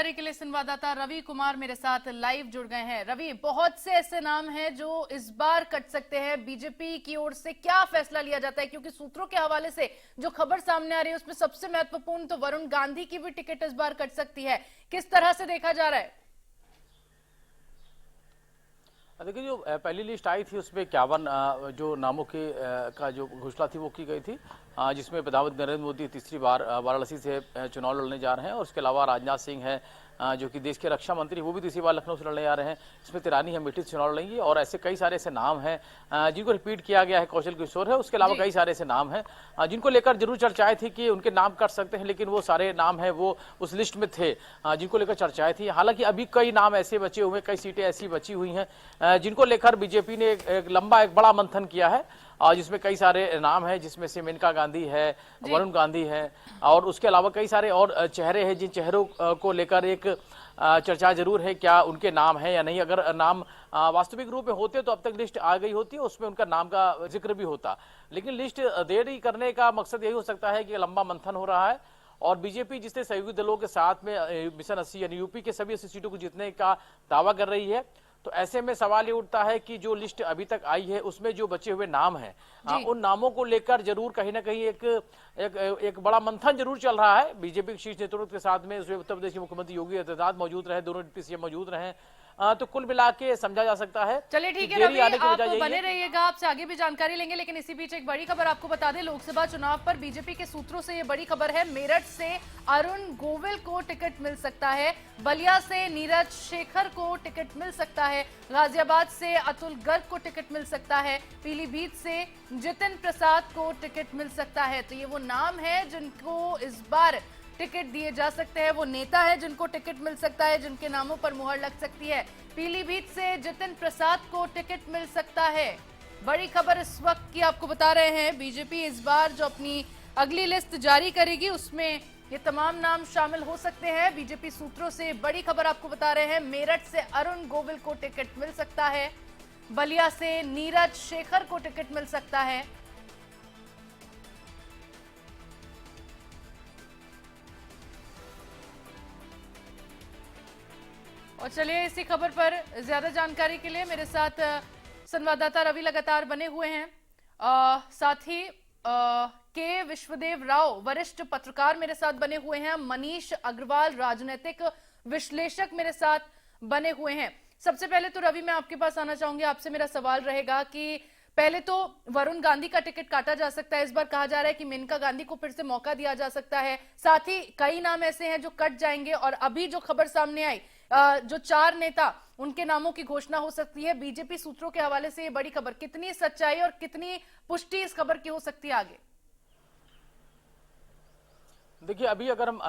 जानकारी के लिए संवाददाता रवि कुमार मेरे साथ लाइव जुड़ गए हैं। रवि, बहुत से ऐसे नाम हैं जो इस बार कट सकते हैं। बीजेपी की ओर से क्या फैसला लिया जाता है, क्योंकि सूत्रों के हवाले से जो खबर सामने आ रही है उसमें सबसे महत्वपूर्ण तो वरुण गांधी की भी टिकट इस बार कट सकती है। किस तरह से देखा जा रहा है? देखिए, जो पहली लिस्ट आई थी उसमें 51 जो नामों के का जो घोषणा थी वो की गई थी, जिसमें प्रधानमंत्री नरेंद्र मोदी तीसरी बार वाराणसी से चुनाव लड़ने जा रहे हैं और उसके अलावा राजनाथ सिंह है जो कि देश के रक्षा मंत्री, वो भी तीसरी बार लखनऊ से लड़ने जा रहे हैं। इसमें तिरानी अमेठी से चुनाव लड़ेंगे और ऐसे कई सारे ऐसे नाम हैं जिनको रिपीट किया गया है। कौशल किशोर है, उसके अलावा कई सारे ऐसे नाम हैं जिनको लेकर जरूर चर्चाएं थी कि उनके नाम कट सकते हैं, लेकिन वो सारे नाम हैं वो उस लिस्ट में थे जिनको लेकर चर्चाएं थी। हालांकि अभी कई नाम ऐसे बचे हुए, कई सीटें ऐसी बची हुई हैं जिनको लेकर बीजेपी ने एक लंबा एक बड़ा मंथन किया है, जिसमें कई सारे नाम हैं, जिसमें से मेनका गांधी है, वरुण गांधी है और उसके अलावा कई सारे और चेहरे हैं जिन चेहरों को लेकर एक चर्चा जरूर है क्या उनके नाम है या नहीं। अगर नाम वास्तविक रूप में होते तो अब तक लिस्ट आ गई होती, उसमें उनका नाम का जिक्र भी होता, लेकिन लिस्ट देरी करने का मकसद यही हो सकता है कि लंबा मंथन हो रहा है और बीजेपी जिससे सहयोगी दलों के साथ में मिशन 80 यानी यूपी के सभी 80 सीटों को जीतने का दावा कर रही है। तो ऐसे में सवाल ये उठता है कि जो लिस्ट अभी तक आई है उसमें जो बचे हुए नाम हैं उन नामों को लेकर जरूर कहीं ना कहीं एक बड़ा मंथन जरूर चल रहा है बीजेपी के शीर्ष नेतृत्व के साथ में। उसमें उत्तर प्रदेश के मुख्यमंत्री योगी आदित्यनाथ मौजूद रहे, दोनों डिप्टी सीएम मौजूद रहे, तो कुल मिला के समझा जा सकता है। चलिए ठीक है रवि, आप बने रहिएगा, आपसे आगे भी जानकारी लेंगे, लेकिन इसी बीच एक बड़ी खबर आपको बता दें। लोकसभा चुनाव पर बीजेपी के सूत्रों से ये बड़ी खबर है। मेरठ से अरुण गोविल को टिकट मिल सकता है, बलिया से नीरज शेखर को टिकट मिल सकता है, गाजियाबाद से अतुल गर्ग को टिकट मिल सकता है, पीलीभीत से जितिन प्रसाद को टिकट मिल सकता है। तो ये वो नाम है जिनको इस बार टिकट दिए जा सकते हैं, वो नेता है जिनको टिकट मिल सकता है, जिनके नामों पर मुहर लग सकती है। पीलीभीत से जितिन प्रसाद को टिकट मिल सकता है। बड़ी खबर इस वक्त की आपको बता रहे हैं। बीजेपी इस बार जो अपनी अगली लिस्ट जारी करेगी उसमें ये तमाम नाम शामिल हो सकते हैं। बीजेपी सूत्रों से बड़ी खबर आपको बता रहे हैं। मेरठ से अरुण गोविल को टिकट मिल सकता है, बलिया से नीरज शेखर को टिकट मिल सकता है, और चलिए इसी खबर पर ज्यादा जानकारी के लिए मेरे साथ संवाददाता रवि लगातार बने हुए हैं। साथ ही के विश्वदेव राव वरिष्ठ पत्रकार मेरे साथ बने हुए हैं, मनीष अग्रवाल राजनीतिक विश्लेषक मेरे साथ बने हुए हैं। सबसे पहले तो रवि मैं आपके पास आना चाहूंगी, आपसे मेरा सवाल रहेगा कि पहले तो वरुण गांधी का टिकट काटा जा सकता है, इस बार कहा जा रहा है कि मेनका गांधी को फिर से मौका दिया जा सकता है, साथ ही कई नाम ऐसे हैं जो कट जाएंगे और अभी जो खबर सामने आई जो 4 नेता उनके नामों की घोषणा हो सकती है। बीजेपी सूत्रों के हवाले से ये बड़ी खबर, कितनी सच्चाई और कितनी पुष्टि इस खबर की हो सकती है आगे? देखिए, अभी अगर हम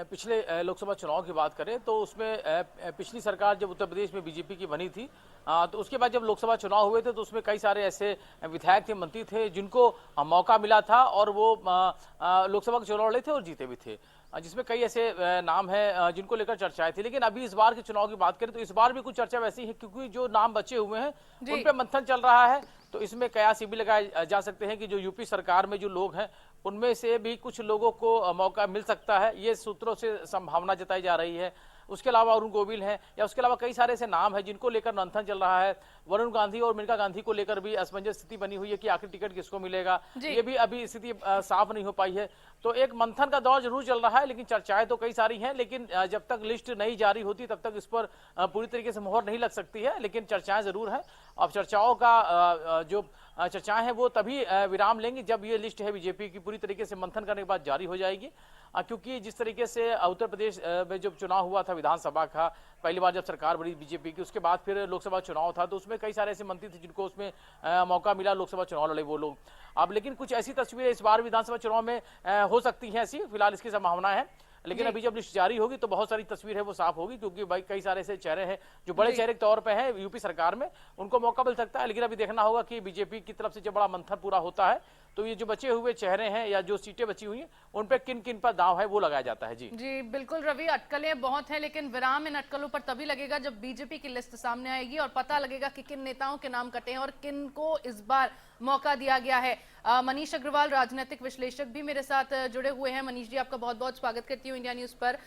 पिछले लोकसभा चुनाव की बात करें तो उसमें पिछली सरकार जब उत्तर प्रदेश में बीजेपी की बनी थी तो उसके बाद जब लोकसभा चुनाव हुए थे तो उसमें कई सारे ऐसे विधायक थे, मंत्री थे जिनको मौका मिला था और वो लोकसभा के चुनाव लड़े थे और जीते भी थे, जिसमें कई ऐसे नाम हैं जिनको लेकर चर्चाएं थी। लेकिन अभी इस बार के चुनाव की बात करें तो इस बार भी कुछ चर्चा वैसी है क्योंकि जो नाम बचे हुए हैं उन पे मंथन चल रहा है। तो इसमें कयास भी लगाए जा सकते हैं कि जो यूपी सरकार में जो लोग हैं उनमें से भी कुछ लोगों को मौका मिल सकता है, ये सूत्रों से संभावना जताई जा रही है। उसके अलावा अरुण गोविल हैं या उसके अलावा कई सारे ऐसे नाम हैं जिनको लेकर मंथन चल रहा है। वरुण गांधी और मेनका गांधी को लेकर भी असमंजस स्थिति बनी हुई है कि आखिर टिकट किसको मिलेगा, ये भी अभी स्थिति साफ नहीं हो पाई है। तो एक मंथन का दौर जरूर चल रहा है, लेकिन चर्चाएं तो कई सारी हैं, लेकिन जब तक लिस्ट नहीं जारी होती तब तक इस पर पूरी तरीके से मोहर नहीं लग सकती है, लेकिन चर्चाएं जरूर हैं। अब चर्चाओं का जो चर्चाएं हैं वो तभी विराम लेंगी जब ये लिस्ट है बीजेपी की पूरी तरीके से मंथन करने के बाद जारी हो जाएगी, क्योंकि जिस तरीके से उत्तर प्रदेश में जब चुनाव हुआ था विधानसभा का, पहली बार जब सरकार बनी बीजेपी की, उसके बाद फिर लोकसभा चुनाव था तो उसमें कई सारे ऐसे मंत्री थे जिनको उसमें मौका मिला, लोकसभा चुनाव लड़े वो लोग। अब लेकिन कुछ ऐसी तस्वीरें इस बार विधानसभा चुनाव में हो सकती हैं, ऐसी फिलहाल इसकी संभावना है, लेकिन अभी जब लिस्ट जारी होगी तो बहुत सारी तस्वीर है वो साफ होगी, क्योंकि भाई कई सारे ऐसे चेहरे हैं जो बड़े चेहरे के तौर पे हैं यूपी सरकार में, उनको मौका मिल सकता है। लेकिन अभी देखना होगा कि बीजेपी की तरफ से जब बड़ा मंथन पूरा होता है तो ये जो बचे हुए चेहरे हैं या जो सीटें बची हुई हैं उन पे किन किन पर दांव है वो लगाया जाता है। जी बिल्कुल रवि, अटकलें बहुत हैं, लेकिन विराम इन अटकलों पर तभी लगेगा जब बीजेपी की लिस्ट सामने आएगी और पता लगेगा कि किन नेताओं के नाम कटे हैं और किन को इस बार मौका दिया गया है। मनीष अग्रवाल राजनीतिक विश्लेषक भी मेरे साथ जुड़े हुए हैं। मनीष जी, आपका बहुत बहुत स्वागत करती हूँ इंडिया न्यूज पर।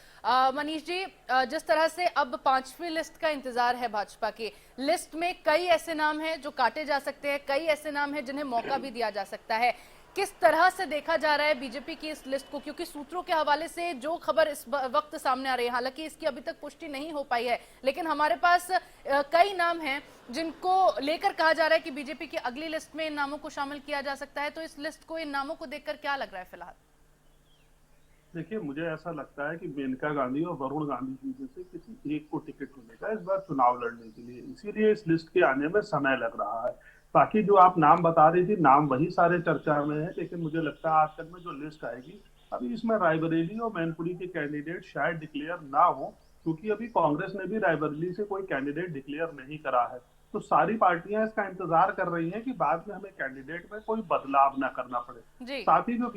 मनीष जी, जिस तरह से अब 5वीं लिस्ट का इंतजार है भाजपा की, लिस्ट में कई ऐसे नाम हैं जो काटे जा सकते हैं, कई ऐसे नाम हैं जिन्हें मौका भी दिया जा सकता है। किस तरह से देखा जा रहा है बीजेपी की इस लिस्ट को, क्योंकि सूत्रों के हवाले से जो खबर इस वक्त सामने आ रही है, हालांकि इसकी अभी तक पुष्टि नहीं हो पाई है, लेकिन हमारे पास कई नाम हैं जिनको लेकर कहा जा रहा है कि बीजेपी की अगली लिस्ट में इन नामों को शामिल किया जा सकता है। तो इस लिस्ट को, इन नामों को देखकर क्या लग रहा है फिलहाल? देखिए, मुझे ऐसा लगता है कि मेनका गांधी और वरुण गांधी जी में से किसी एक को टिकट मिलेगा इस बार चुनाव लड़ने के लिए, इसीलिए इस लिस्ट के आने में समय लग रहा है। बाकी जो आप नाम बता रही थी, नाम वही सारे चर्चा में है, लेकिन मुझे लगता है आज तक में जो लिस्ट आएगी, अभी इसमें रायबरेली और मैनपुरी के कैंडिडेट शायद डिक्लेयर ना हो, क्योंकि अभी कांग्रेस ने भी रायबरेली से कोई कैंडिडेट डिक्लेयर नहीं करा है। तो सारी पार्टियां इसका इंतजार कर रही हैं कि बाद में हमें कैंडिडेट में कोई बदलाव ना करना पड़े। साथ ही जो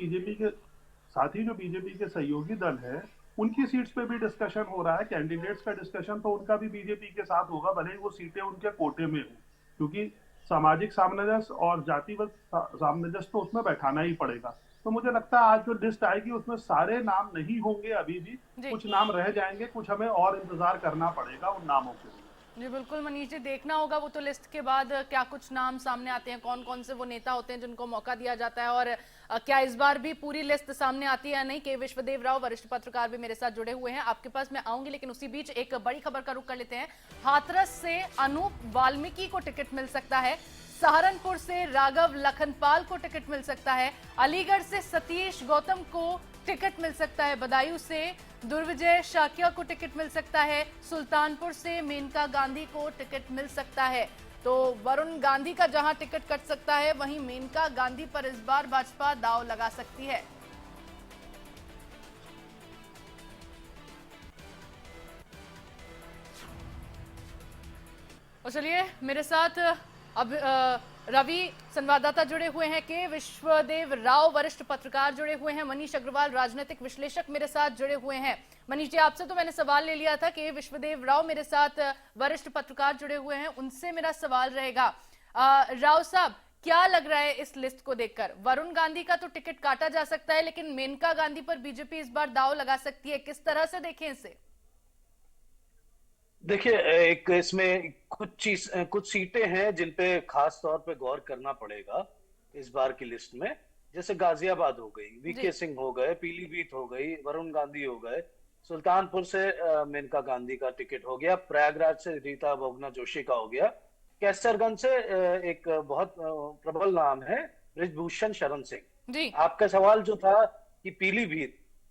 बीजेपी के सहयोगी दल है, उनकी सीट्स पे भी डिस्कशन हो रहा है। कैंडिडेट्स का डिस्कशन तो उनका भी बीजेपी के साथ होगा, भले ही वो सीटें उनके कोटे में हो, क्योंकि सामाजिक सामंजस्य और जातिगत सामंजस्य तो उसमें बैठाना ही पड़ेगा। तो मुझे लगता है आज जो लिस्ट आएगी उसमें सारे नाम नहीं होंगे, अभी भी कुछ नाम रह जाएंगे, कुछ हमें और इंतजार करना पड़ेगा उन नामों के लिए। जी बिल्कुल मनीष जी, देखना होगा वो तो लिस्ट के बाद क्या कुछ नाम सामने आते हैं, कौन कौन से वो नेता होते हैं जिनको मौका दिया जाता है, और क्या इस बार भी पूरी लिस्ट सामने आती है या नहीं। के विश्वदेव राव वरिष्ठ पत्रकार भी मेरे साथ जुड़े हुए हैं, आपके पास मैं आऊंगी, लेकिन उसी बीच एक बड़ी खबर का रुख कर लेते हैं। हाथरस से अनूप वाल्मीकि को टिकट मिल सकता है, सहारनपुर से राघव लखनपाल को टिकट मिल सकता है, अलीगढ़ से सतीश गौतम को टिकट मिल सकता है, बदायूं से दुर्विजय शाक्या को टिकट मिल सकता है, सुल्तानपुर से मेनका गांधी को टिकट मिल सकता है। तो वरुण गांधी का जहां टिकट कट सकता है, वहीं मेनका गांधी पर इस बार भाजपा दांव लगा सकती है। और चलिए मेरे साथ अब रवि संवाददाता जुड़े हुए हैं, के विश्वदेव राव वरिष्ठ पत्रकार जुड़े हुए हैं, मनीष अग्रवाल राजनीतिक विश्लेषक मेरे साथ जुड़े हुए हैं। मनीष जी, आपसे तो मैंने सवाल ले लिया था, के विश्वदेव राव मेरे साथ वरिष्ठ पत्रकार जुड़े हुए हैं, उनसे मेरा सवाल रहेगा। राव साहब, क्या लग रहा है इस लिस्ट को देखकर? वरुण गांधी का तो टिकट काटा जा सकता है, लेकिन मेनका गांधी पर बीजेपी इस बार दांव लगा सकती है, किस तरह से देखें इसे? देखिए, एक इसमें कुछ सीटें हैं जिन पे खास तौर पे गौर करना पड़ेगा इस बार की लिस्ट में। जैसे गाजियाबाद हो गई, वीके सिंह हो गए, पीलीभीत हो गई, वरुण गांधी हो गए, सुल्तानपुर से मेनका गांधी का टिकट हो गया, प्रयागराज से रीता बहुगुणा जोशी का हो गया, कैसरगंज से एक बहुत प्रबल नाम है बृजभूषण शरण सिंह। आपका सवाल जो था कि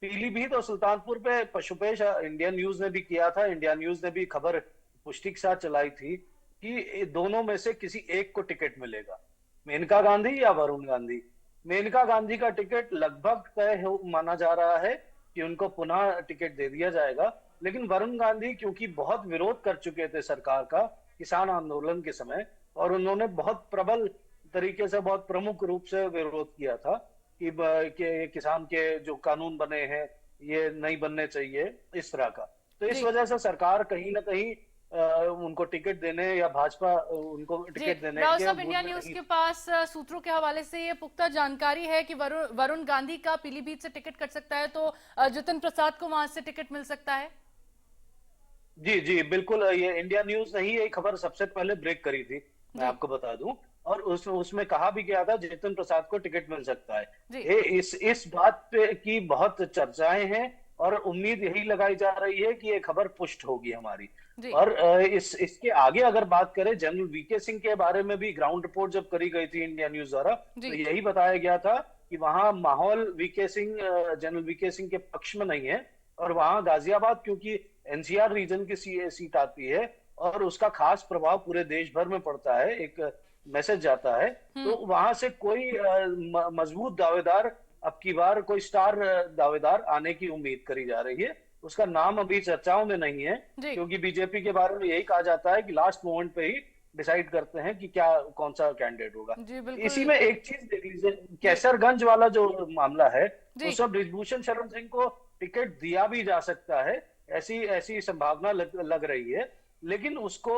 पीलीभीत और सुल्तानपुर पे पशुपेश इंडिया न्यूज ने भी किया था, इंडिया न्यूज ने भी खबर पुष्टि के साथ चलाई थी कि दोनों में से किसी एक को टिकट मिलेगा, मेनका गांधी या वरुण गांधी। मेनका गांधी का टिकट लगभग तय माना जा रहा है कि उनको पुनः टिकट दे दिया जाएगा, लेकिन वरुण गांधी क्योंकि बहुत विरोध कर चुके थे सरकार का किसान आंदोलन के समय, और उन्होंने बहुत प्रबल तरीके से, बहुत प्रमुख रूप से विरोध किया था कि किसान के जो कानून बने हैं ये नहीं बनने चाहिए, इस तरह का। तो इस वजह से सरकार कहीं ना कहीं उनको टिकट देने या भाजपा उनको टिकट देने राव साहब, इंडिया न्यूज के पास सूत्रों के हवाले से ये पुख्ता जानकारी है कि वरुण गांधी का पीलीभीत से टिकट कट सकता है, तो जितिन प्रसाद को वहां से टिकट मिल सकता है। जी बिल्कुल, ये इंडिया न्यूज ने ही ये खबर सबसे पहले ब्रेक करी थी, मैं आपको बता दूं, और उसमें कहा भी गया था जितिन प्रसाद को टिकट मिल सकता है। इस बात पे की बहुत चर्चाएं हैं और उम्मीद यही लगाई जा रही है कि ये खबर पुष्ट होगी हमारी। और इसके आगे अगर बात करें, जनरल वीके सिंह के बारे में भी ग्राउंड रिपोर्ट जब करी गई थी इंडिया न्यूज द्वारा, तो यही बताया गया था कि वहां माहौल जनरल वीके सिंह के पक्ष में नहीं है, और वहां गाजियाबाद क्योंकि एनसीआर रीजन की सीट आती है और उसका खास प्रभाव पूरे देश भर में पड़ता है, एक मैसेज जाता है, तो वहां से कोई मजबूत दावेदार, अब की बार कोई स्टार दावेदार आने की उम्मीद करी जा रही है। उसका नाम अभी चर्चाओं में नहीं है, क्योंकि बीजेपी के बारे में यही कहा जाता है कि लास्ट मोमेंट पे ही डिसाइड करते हैं कि क्या कौन सा कैंडिडेट होगा। इसी में एक चीज देख लीजिए, कैसरगंज वाला जो मामला है, उसमें बृजभूषण शरण सिंह को टिकट दिया भी जा सकता है, ऐसी संभावना लग रही है, लेकिन उसको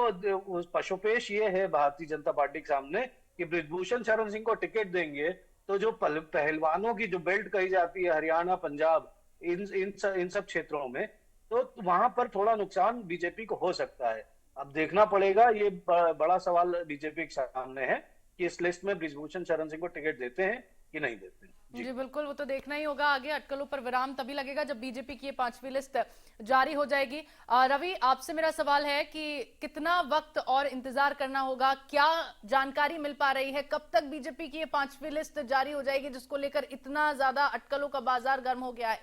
पशुपेश ये है भारतीय जनता पार्टी के सामने कि बृजभूषण शरण सिंह को टिकट देंगे तो जो पहलवानों की जो बेल्ट कही जाती है हरियाणा पंजाब इन सब क्षेत्रों में, तो वहां पर थोड़ा नुकसान बीजेपी को हो सकता है। अब देखना पड़ेगा, ये बड़ा सवाल बीजेपी के सामने है कि इस लिस्ट में बृजभूषण शरण सिंह को टिकट देते हैं कि नहीं देते हैं। जी बिल्कुल, वो तो देखना ही होगा। आगे अटकलों पर विराम तभी लगेगा जब बीजेपी की ये 5वीं लिस्ट जारी हो जाएगी। रवि, आपसे मेरा सवाल है कि कितना वक्त और इंतजार करना होगा, क्या जानकारी मिल पा रही है, कब तक बीजेपी की ये 5वीं लिस्ट जारी हो जाएगी जिसको लेकर इतना ज्यादा अटकलों का बाजार गर्म हो गया है?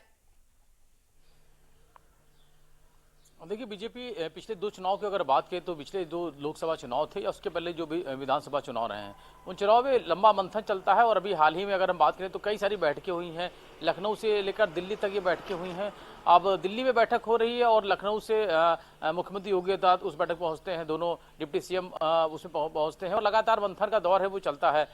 देखिए, बीजेपी पिछले 2 चुनाव की अगर बात करें तो पिछले 2 लोकसभा चुनाव थे या उसके पहले जो भी विधानसभा चुनाव रहे हैं, उन चुनाव में लंबा मंथन चलता है। और अभी हाल ही में अगर हम बात करें तो कई सारी बैठकें हुई हैं, लखनऊ से लेकर दिल्ली तक ये बैठकें हुई हैं। अब दिल्ली में बैठक हो रही है और लखनऊ से मुख्यमंत्री योगी आदित्यनाथ उस बैठक पहुंचते हैं, दोनों डिप्टी सीएम उसमें पहुंचते हैं और लगातार मंथन का दौर है वो चलता है।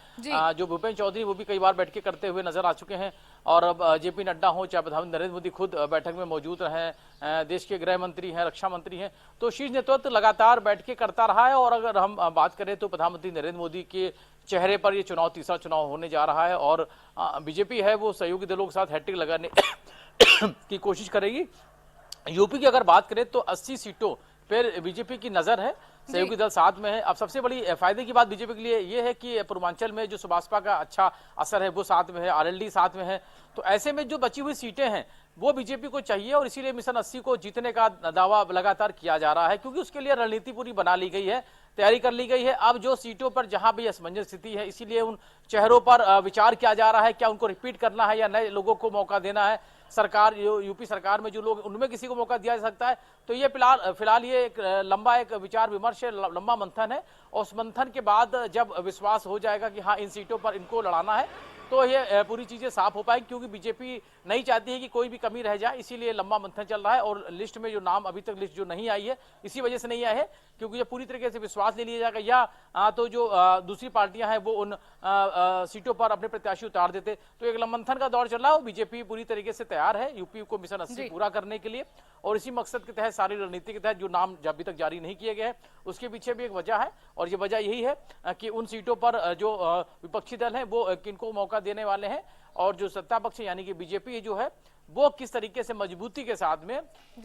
जो भूपेन्द्र चौधरी वो भी कई बार बैठकें करते हुए नजर आ चुके हैं। और अब जेपी नड्डा हो, चाहे प्रधानमंत्री नरेंद्र मोदी खुद बैठक में मौजूद रहे, देश के गृह मंत्री हैं, रक्षा मंत्री हैं, तो शीर्ष नेतृत्व लगातार बैठकें करता रहा है। और अगर हम बात करें तो प्रधानमंत्री नरेंद्र मोदी के चेहरे पर ये चुनाव तीसरा चुनाव होने जा रहा है और बीजेपी है वो सहयोगी दलों के साथ हैट्रिक लगाने की कोशिश करेगी। यूपी की अगर बात करें तो 80 सीटों पर बीजेपी की नजर है, सहयोगी दल साथ में है। अब सबसे बड़ी फायदे की बात बीजेपी के लिए ये है कि पूर्वांचल में जो सुभाषपा का अच्छा असर है वो साथ में है, आरएलडी साथ में है, तो ऐसे में जो बची हुई सीटें हैं वो बीजेपी को चाहिए और इसीलिए मिशन 80 को जीतने का दावा लगातार किया जा रहा है, क्योंकि उसके लिए रणनीति पूरी बना ली गई है, तैयारी कर ली गई है। अब जो सीटों पर जहां भी असमंजस स्थिति है, इसीलिए उन चेहरों पर विचार किया जा रहा है, क्या उनको रिपीट करना है या नए लोगों को मौका देना है। सरकार यूपी सरकार में जो लोग उनमें किसी को मौका दिया जा सकता है, तो ये फिलहाल ये एक लंबा एक विचार विमर्श है, लंबा मंथन है। और उस मंथन के बाद जब विश्वास हो जाएगा कि हाँ इन सीटों पर इनको लड़ाना है, तो ये पूरी चीजें साफ हो पाएंगी, क्योंकि बीजेपी नहीं चाहती है कि कोई भी कमी रह जाए, इसीलिए लंबा मंथन चल रहा है। और लिस्ट में जो नाम अभी तक लिस्ट जो नहीं आई है, इसी वजह से नहीं आई है क्योंकि ये पूरी तरीके से विश्वास ले लिया जाएगा या तो जो दूसरी पार्टियां हैं वो उन सीटों पर अपने प्रत्याशी उतार देते। तो एक मंथन का दौर चल रहा है और बीजेपी पूरी तरीके से तैयार है यूपी को मिशन 80 पूरा करने के लिए। और इसी मकसद के तहत, सारी रणनीति के तहत जो नाम अभी तक जारी नहीं किए गए हैं, उसके पीछे भी एक वजह है और ये वजह यही है कि उन सीटों पर जो विपक्षी दल हैं वो किनको मौका देने वाले हैं और जो सत्ता पक्ष यानी कि बीजेपी जो है वो किस तरीके से मजबूती के साथ में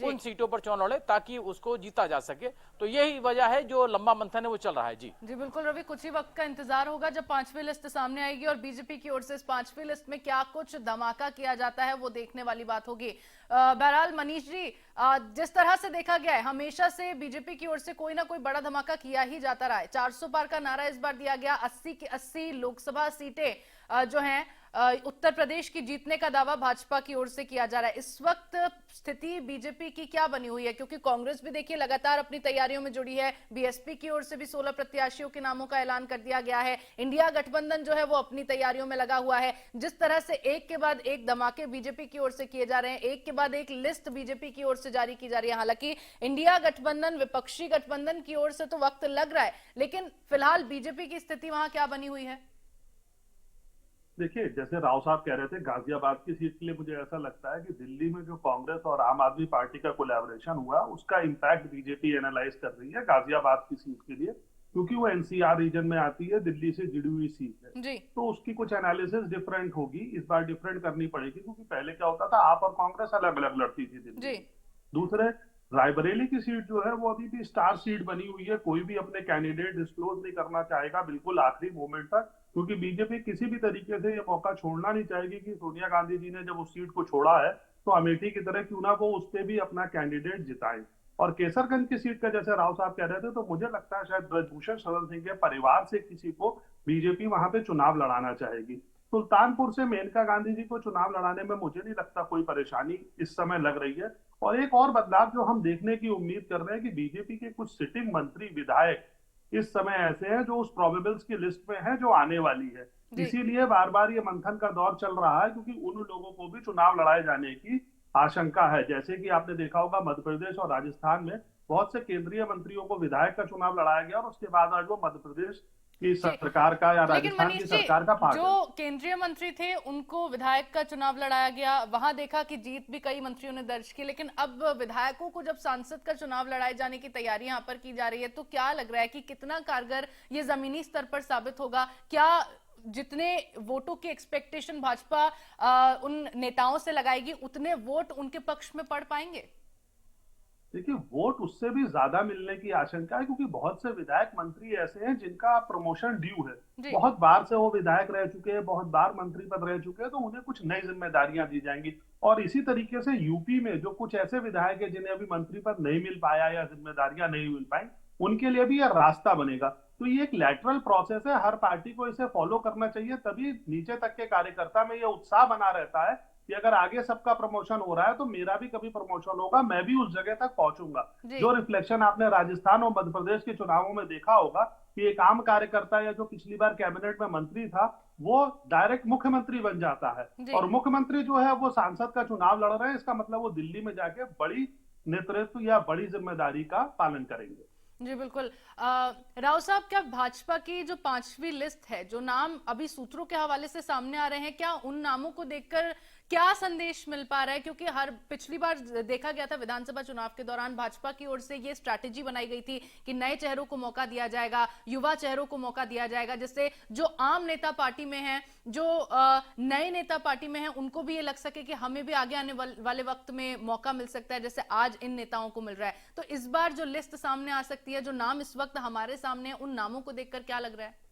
उन सीटों पर चुनाव लड़े ताकि उसको जीता जा सके। तो यही वजह है जो लंबा मंथन है वो चल रहा है। जी बिल्कुल रवि, कुछ ही वक्त का इंतजार होगा जब 5वीं लिस्ट सामने आएगी और बीजेपी की ओर से इस 5वीं लिस्ट में क्या कुछ धमाका किया जाता है वो देखने वाली बात होगी। बहरहाल मनीष जी, जिस तरह से देखा गया है हमेशा से बीजेपी की ओर से कोई ना कोई बड़ा धमाका किया ही जाता रहा है। 400 पार का नारा इस बार दिया गया, 80 की 80 लोकसभा सीटें जो हैं उत्तर प्रदेश की जीतने का दावा भाजपा की ओर से किया जा रहा है। इस वक्त स्थिति बीजेपी की क्या बनी हुई है, क्योंकि कांग्रेस भी देखिए लगातार अपनी तैयारियों में जुड़ी है, बीएसपी की ओर से भी 16 प्रत्याशियों के नामों का ऐलान कर दिया गया है, इंडिया गठबंधन जो है वो अपनी तैयारियों में लगा हुआ है। जिस तरह से एक के बाद एक धमाके बीजेपी की ओर से किए जा रहे हैं, एक के बाद एक लिस्ट बीजेपी की ओर से जारी की जा रही है। हालांकि इंडिया गठबंधन विपक्षी गठबंधन की ओर से तो वक्त लग रहा है, लेकिन फिलहाल बीजेपी की स्थिति वहां क्या बनी हुई है? देखिए, जैसे राव साहब कह रहे थे गाजियाबाद की सीट के लिए, मुझे ऐसा लगता है कि दिल्ली में जो कांग्रेस और आम आदमी पार्टी का कोलैबोरेशन हुआ उसका इम्पैक्ट बीजेपी एनालाइज कर रही है गाजियाबाद की सीट के लिए, क्योंकि वो एनसीआर रीजन में आती है, दिल्ली से जुड़ी हुई सीट है जी। तो उसकी कुछ एनालिसिस डिफरेंट होगी, इस बार डिफरेंट करनी पड़ेगी, क्योंकि पहले क्या होता था आप और कांग्रेस अलग अलग लड़ती थी दिल्ली। दूसरे, रायबरेली की सीट जो है वो अभी भी स्टार सीट बनी हुई है, कोई भी अपने कैंडिडेट डिस्क्लोज नहीं करना चाहेगा बिल्कुल आखिरी मोमेंट तक, क्योंकि बीजेपी किसी भी तरीके से ये मौका छोड़ना नहीं चाहेगी कि सोनिया गांधी जी ने जब उस सीट को छोड़ा है तो अमेठी की तरह क्यों ना वो उस पर भी अपना कैंडिडेट जिताए। और केसरगंज की सीट का जैसे राव साहब कह रहे थे, तो मुझे लगता है शायद ब्रजभूषण शरण सिंह के परिवार से किसी को बीजेपी वहां पे चुनाव लड़ाना चाहेगी। सुल्तानपुर से मेनका गांधी जी को चुनाव लड़ाने में मुझे नहीं लगता कोई परेशानी इस समय लग रही है। और एक और बदलाव जो हम देखने की उम्मीद कर रहे हैं कि बीजेपी के कुछ सिटिंग मंत्री विधायक इस समय ऐसे हैं जो उस प्रोबेबल्स की लिस्ट में है जो आने वाली है, इसीलिए बार बार ये मंथन का दौर चल रहा है, क्योंकि उन लोगों को भी चुनाव लड़ाए जाने की आशंका है। जैसे कि आपने देखा होगा मध्य प्रदेश और राजस्थान में बहुत से केंद्रीय मंत्रियों को विधायक का चुनाव लड़ाया गया और उसके बाद आज वो मध्य प्रदेश की सरकार का या राजस्थान की सरकार का पार्ट। जो केंद्रीय मंत्री थे उनको विधायक का चुनाव लड़ाया गया, वहां देखा कि जीत भी कई मंत्रियों ने दर्ज की, लेकिन अब विधायकों को जब सांसद का चुनाव लड़ाए जाने की तैयारी यहां पर की जा रही है, तो क्या लग रहा है कि कितना कारगर ये जमीनी स्तर पर साबित होगा? क्या जितने वोटों की एक्सपेक्टेशन भाजपा उन नेताओं से लगाएगी उतने वोट उनके पक्ष में पड़ पाएंगे? देखिए, वोट उससे भी ज्यादा मिलने की आशंका है, क्योंकि बहुत से विधायक मंत्री ऐसे हैं जिनका प्रमोशन ड्यू है। बहुत बार से वो विधायक रह चुके हैं, बहुत बार मंत्री पद रह चुके हैं, तो उन्हें कुछ नई जिम्मेदारियां दी जाएंगी। और इसी तरीके से यूपी में जो कुछ ऐसे विधायक है जिन्हें अभी मंत्री पद नहीं मिल पाया या जिम्मेदारियां नहीं मिल पाई, उनके लिए भी यह रास्ता बनेगा। तो ये एक लैटरल प्रोसेस है, हर पार्टी को इसे फॉलो करना चाहिए, तभी नीचे तक के कार्यकर्ता में यह उत्साह बना रहता है कि अगर आगे सबका प्रमोशन हो रहा है तो मेरा भी कभी प्रमोशन होगा, मैं भी उस जगह तक पहुंचूंगा। जो रिफ्लेक्शन आपने राजस्थान और मध्य प्रदेश के चुनावों में देखा होगा कि एक आम कार्यकर्ता या जो पिछली बार कैबिनेट में मंत्री था, वो डायरेक्ट मुख्यमंत्री बन जाता है। और मुख्यमंत्री जो है वो सांसद का चुनाव लड़ रहे हैं, इसका मतलब वो दिल्ली में जाके बड़ी नेतृत्व या बड़ी जिम्मेदारी का पालन करेंगे। जी बिल्कुल। राव साहब, क्या भाजपा की जो 5वीं लिस्ट है, जो नाम अभी सूत्रों के हवाले से सामने आ रहे हैं, क्या उन नामों को देखकर क्या संदेश मिल पा रहा है? क्योंकि हर पिछली बार देखा गया था विधानसभा चुनाव के दौरान भाजपा की ओर से ये स्ट्रैटेजी बनाई गई थी कि नए चेहरों को मौका दिया जाएगा, युवा चेहरों को मौका दिया जाएगा, जिससे जो आम नेता पार्टी में हैं, जो नए नेता पार्टी में हैं, उनको भी ये लग सके कि हमें भी आगे आने वाले वक्त में मौका मिल सकता है, जैसे आज इन नेताओं को मिल रहा है। तो इस बार जो लिस्ट सामने आ सकती है, जो नाम इस वक्त हमारे सामने है, उन नामों को देखकर क्या लग रहा है?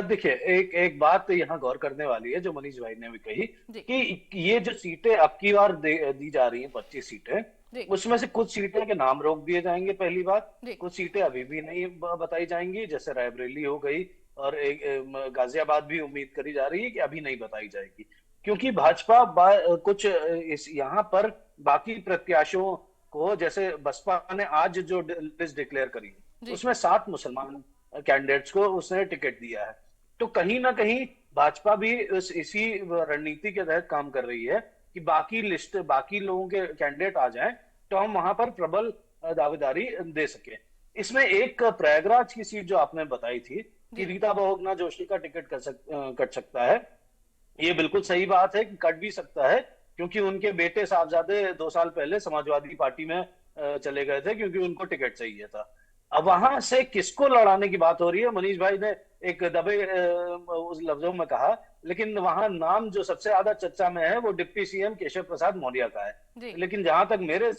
देखिए, एक बात यहाँ गौर करने वाली है जो मनीष भाई ने भी कही कि ये जो सीटें अब की बार दी जा रही हैं, 25 सीटें, उसमें से कुछ सीटें के नाम रोक दिए जाएंगे पहली बात, कुछ सीटें अभी भी नहीं बताई जाएंगी, जैसे रायबरेली हो गई, और गाजियाबाद भी उम्मीद करी जा रही है कि अभी नहीं बताई जाएगी, क्योंकि भाजपा कुछ यहाँ पर बाकी प्रत्याशियों को, जैसे बसपा ने आज जो लिस्ट डिक्लेयर करी उसमें 7 मुसलमान कैंडिडेट्स को उसने टिकट दिया है। तो कहीं ना कहीं भाजपा भी इसी रणनीति के तहत काम कर रही है कि बाकी लोगों के कैंडिडेट आ जाएं तो हम वहां पर प्रबल दावेदारी दे सके। इसमें एक प्रयागराज की सीट जो आपने बताई थी कि रीता बहुगुणा जोशी का टिकट कट सकता है, ये बिल्कुल सही बात है कि कट भी सकता है, क्योंकि उनके बेटे साहबजादे 2 साल पहले समाजवादी पार्टी में चले गए थे क्योंकि उनको टिकट चाहिए था। अब वहां से किसको लड़ाने की बात हो रही है, मनीष भाई ने एक दबे उस लफ्जों में कहा, लेकिन वहां नाम जो सबसे ज्यादा चर्चा में है वो डिप्टी सीएम केशव प्रसाद मौर्य का है। लेकिन जहां तक मेरे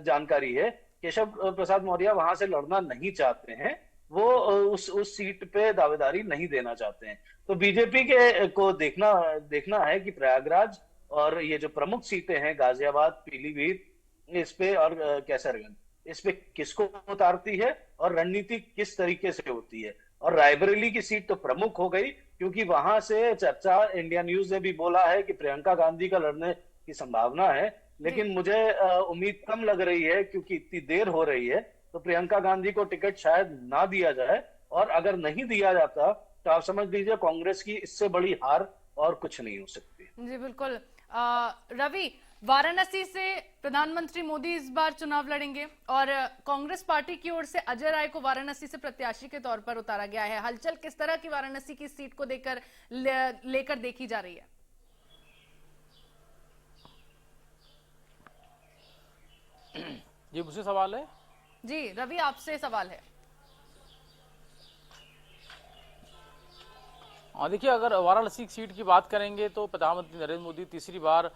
जानकारी है, केशव प्रसाद मौर्य वहां से लड़ना नहीं चाहते हैं, वो उस सीट पे दावेदारी नहीं देना चाहते हैं। तो बीजेपी के को देखना है कि प्रयागराज और ये जो प्रमुख सीटें हैं, गाजियाबाद, पीलीभीत, इस पे और कैसरगंज, इस पे किसको उतारती है और रणनीति किस तरीके से होती है। और रायबरेली की सीट तो प्रमुख हो गई, क्योंकि वहां से चर्चा, इंडिया न्यूज ने भी बोला है कि प्रियंका गांधी का लड़ने की संभावना है, लेकिन मुझे उम्मीद कम लग रही है, क्योंकि इतनी देर हो रही है, तो प्रियंका गांधी को टिकट शायद ना दिया जाए, और अगर नहीं दिया जाता तो आप समझ लीजिए कांग्रेस की इससे बड़ी हार और कुछ नहीं हो सकती। जी बिल्कुल। रवि, वाराणसी से प्रधानमंत्री मोदी इस बार चुनाव लड़ेंगे और कांग्रेस पार्टी की ओर से अजय राय को वाराणसी से प्रत्याशी के तौर पर उतारा गया है। हलचल किस तरह की वाराणसी की सीट को लेकर देखी जा रही है? ये मुझसे सवाल है? जी रवि, आपसे सवाल है। देखिए, अगर वाराणसी सीट की बात करेंगे तो प्रधानमंत्री नरेंद्र मोदी तीसरी बार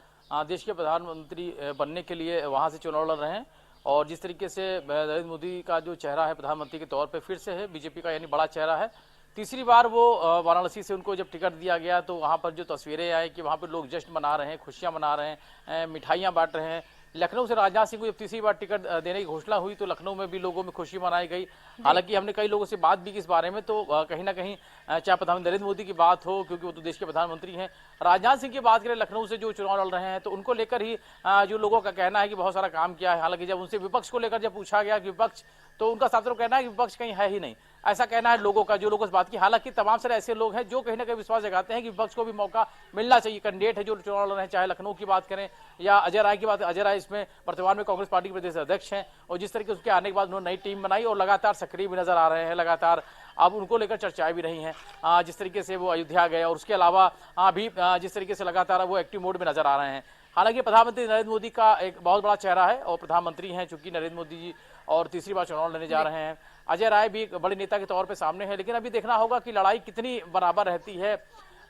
देश के प्रधानमंत्री बनने के लिए वहां से चुनाव लड़ रहे हैं, और जिस तरीके से नरेंद्र मोदी का जो चेहरा है प्रधानमंत्री के तौर पे फिर से है, बीजेपी का यानी बड़ा चेहरा है, तीसरी बार वो वाराणसी से उनको जब टिकट दिया गया तो वहां पर जो तस्वीरें आई कि वहां पर लोग जश्न मना रहे हैं, खुशियां मना रहे हैं, मिठाइयां बांट रहे हैं। लखनऊ से राजनाथ सिंह को जब तीसरी बार टिकट देने की घोषणा हुई तो लखनऊ में भी लोगों में खुशी मनाई गई। हालांकि हमने कई लोगों से बात भी की इस बारे में, तो कहीं ना कहीं चाहे प्रधानमंत्री नरेंद्र मोदी की बात हो, क्योंकि वो तो देश के प्रधानमंत्री हैं, राजनाथ सिंह की बात करें लखनऊ से जो चुनाव लड़ रहे हैं, तो उनको लेकर ही जो लोगों का कहना है कि बहुत सारा काम किया है। हालांकि जब उनसे विपक्ष को लेकर जब पूछा गया कि विपक्ष, तो उनका साफ तौर कहना है कि विपक्ष कहीं है ही नहीं, ऐसा कहना है लोगों का, जो लोग इस बात की। हालांकि तमाम सारे ऐसे लोग हैं जो कहीं ना कहीं विश्वास जगाते हैं कि विपक्ष को भी मौका मिलना चाहिए। कैंडिडेट है जो चुनाव लड़ रहे हैं, चाहे लखनऊ की बात करें या अजय राय की बात, अजय राय इसमें वर्तमान में कांग्रेस पार्टी के प्रदेश अध्यक्ष हैं, और जिस तरीके उसके आने के बाद उन्होंने नई टीम बनाई और लगातार सक्रिय भी नजर आ रहे हैं, लगातार अब उनको लेकर चर्चाएं भी रही हैं। जिस तरीके से वो अयोध्या गए और उसके अलावा भी जिस तरीके से लगातार वो एक्टिव मोड में नजर आ रहे हैं। हालांकि प्रधानमंत्री नरेंद्र मोदी का एक बहुत बड़ा चेहरा है और प्रधानमंत्री हैं चूंकि नरेंद्र मोदी जी और तीसरी बार चुनाव लड़ने जा रहे हैं। अजय राय भी एक बड़े नेता के तौर पे सामने है, लेकिन अभी देखना होगा कि लड़ाई कितनी बराबर रहती है।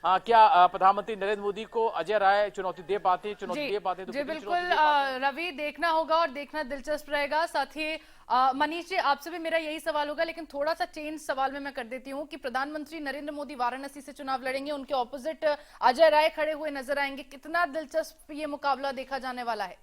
क्या प्रधानमंत्री नरेंद्र मोदी को अजय राय चुनौती दे पाते तो जी कितनी चुनौती बिल्कुल दे पाते? रवि, देखना होगा और देखना दिलचस्प रहेगा। साथ ही मनीष जी, आपसे भी मेरा यही सवाल होगा, लेकिन थोड़ा सा चेंज सवाल में मैं कर देती हूँ कि प्रधानमंत्री नरेंद्र मोदी वाराणसी से चुनाव लड़ेंगे, उनके ऑपोजिट अजय राय खड़े हुए नजर आएंगे। कितना दिलचस्प ये मुकाबला देखा जाने वाला है?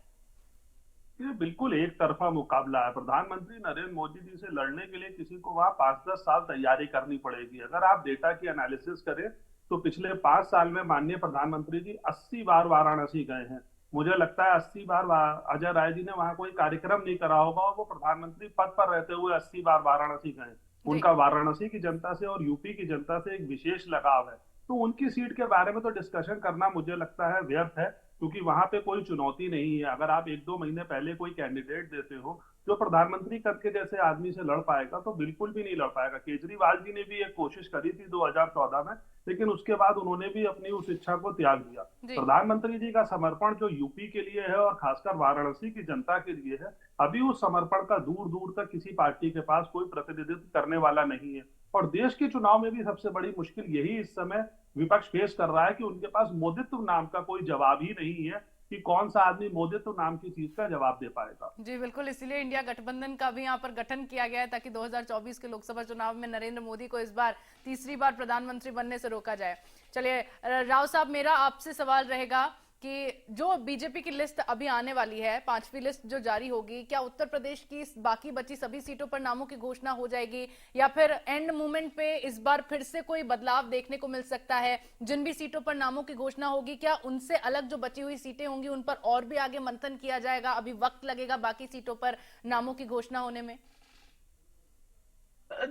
ये बिल्कुल एक तरफा मुकाबला है। प्रधानमंत्री नरेंद्र मोदी जी से लड़ने के लिए किसी को वहां 5-10 साल तैयारी करनी पड़ेगी। अगर आप डेटा की एनालिसिस करें तो पिछले 5 साल में माननीय प्रधानमंत्री जी 80 बार वाराणसी गए हैं। मुझे लगता है 80 बार अजय राय जी ने वहां कोई कार्यक्रम नहीं करा होगा और वो प्रधानमंत्री पद पर रहते हुए 80 बार वाराणसी गए। उनका वाराणसी की जनता से और यूपी की जनता से एक विशेष लगाव है, तो उनकी सीट के बारे में तो डिस्कशन करना मुझे लगता है व्यर्थ है, क्योंकि वहां पे कोई चुनौती नहीं है। अगर आप 1-2 महीने पहले कोई कैंडिडेट देते हो जो प्रधानमंत्री पद के जैसे आदमी से लड़ पाएगा, तो बिल्कुल भी नहीं लड़ पाएगा। केजरीवाल जी ने भी एक कोशिश करी थी 2014 में, लेकिन उसके बाद उन्होंने भी अपनी उस इच्छा को त्याग दिया। प्रधानमंत्री जी का समर्पण जो यूपी के लिए है और खासकर वाराणसी की जनता के लिए है, अभी उस समर्पण का दूर दूर तक किसी पार्टी के पास कोई प्रतिनिधित्व करने वाला नहीं है। और देश के चुनाव में भी सबसे बड़ी मुश्किल यही इस समय विपक्ष फेस कर रहा है कि उनके पास मोदित्व नाम का कोई जवाब ही नहीं है कि कौन सा आदमी मोदित्व नाम की चीज का जवाब दे पाएगा। जी बिल्कुल, इसीलिए इंडिया गठबंधन का भी यहाँ पर गठन किया गया है ताकि 2024 के लोकसभा चुनाव में नरेंद्र मोदी को इस बार तीसरी बार प्रधानमंत्री बनने से रोका जाए। चलिए राव साहब, मेरा आपसे सवाल रहेगा कि जो बीजेपी की लिस्ट अभी आने वाली है, 5वीं लिस्ट जो जारी होगी, क्या उत्तर प्रदेश की बाकी बची सभी सीटों पर नामों की घोषणा हो जाएगी या फिर एंड मोमेंट पे इस बार फिर से कोई बदलाव देखने को मिल सकता है? जिन भी सीटों पर नामों की घोषणा होगी, क्या उनसे अलग जो बची हुई सीटें होंगी उन पर और भी आगे मंथन किया जाएगा? अभी वक्त लगेगा बाकी सीटों पर नामों की घोषणा होने में?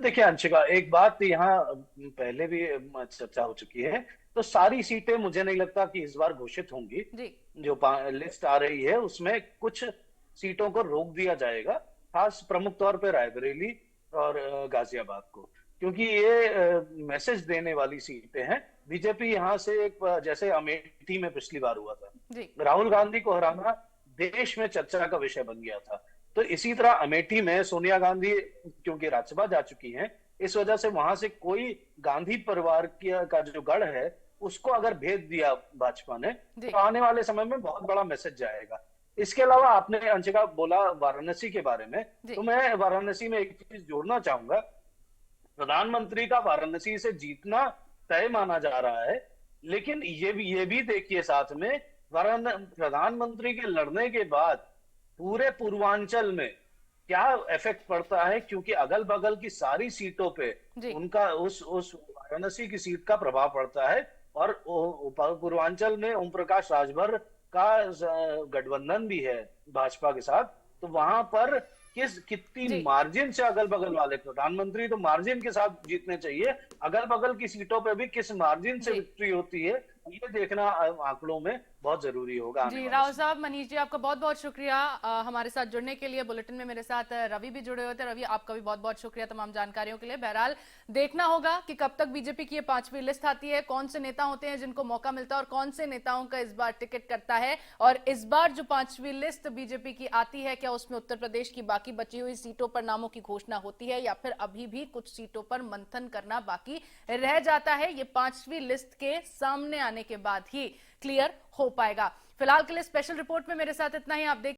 देखिए अंशिका, एक बात यहाँ पहले भी चर्चा हो चुकी है, तो सारी सीटें मुझे नहीं लगता कि इस बार घोषित होंगी। जो लिस्ट आ रही है उसमें कुछ सीटों को रोक दिया जाएगा, खास प्रमुख तौर पे रायबरेली और गाजियाबाद को, क्योंकि ये मैसेज देने वाली सीटें हैं। बीजेपी यहाँ से एक, जैसे अमेठी में पिछली बार हुआ था, राहुल गांधी को हराना देश में चर्चा का विषय बन गया था, तो इसी तरह अमेठी में सोनिया गांधी क्योंकि राज्यसभा जा चुकी हैं, इस वजह से वहां से कोई गांधी परिवार का जो गढ़ है उसको अगर भेज दिया भाजपा ने, तो आने वाले समय में बहुत बड़ा मैसेज जाएगा। इसके अलावा आपने अंशिका बोला वाराणसी के बारे में, तो मैं वाराणसी में एक चीज जोड़ना चाहूंगा। प्रधानमंत्री का वाराणसी से जीतना तय माना जा रहा है, लेकिन ये भी देखिए साथ में प्रधानमंत्री के लड़ने के बाद पूरे पूर्वांचल में क्या इफेक्ट पड़ता है, क्योंकि अगल बगल की सारी सीटों पे उनका उस वाराणसी की सीट का प्रभाव पड़ता है। और पूर्वांचल में ओम प्रकाश राजभर का गठबंधन भी है भाजपा के साथ, तो वहां पर कितनी मार्जिन से अगल बगल वाले, प्रधानमंत्री तो मार्जिन के साथ जीतने चाहिए, अगल बगल की सीटों पे भी किस मार्जिन से विक्ट्री होती है, ये देखना आंकड़ों में बहुत जरूरी होगा। जी राव साहब, मनीष जी, आपका बहुत बहुत शुक्रिया हमारे साथ जुड़ने के लिए। बुलेटिन में मेरे साथ रवि भी जुड़े हुए थे। रवि, आपका भी बहुत बहुत शुक्रिया तमाम जानकारियों के लिए। बहरहाल देखना होगा कि कब तक बीजेपी की ये 5वीं लिस्ट आती है, कौन से नेता होते हैं जिनको मौका मिलता है और कौन से नेताओं का इस बार टिकट कटता है। और इस बार जो 5वीं लिस्ट बीजेपी की आती है, क्या उसमें उत्तर प्रदेश की बाकी बची हुई सीटों पर नामों की घोषणा होती है या फिर अभी भी कुछ सीटों पर मंथन करना बाकी रह जाता है? ये 5वीं लिस्ट के सामने आने के बाद ही क्लियर हो पाएगा। फिलहाल के लिए स्पेशल रिपोर्ट में मेरे साथ इतना ही। आप देख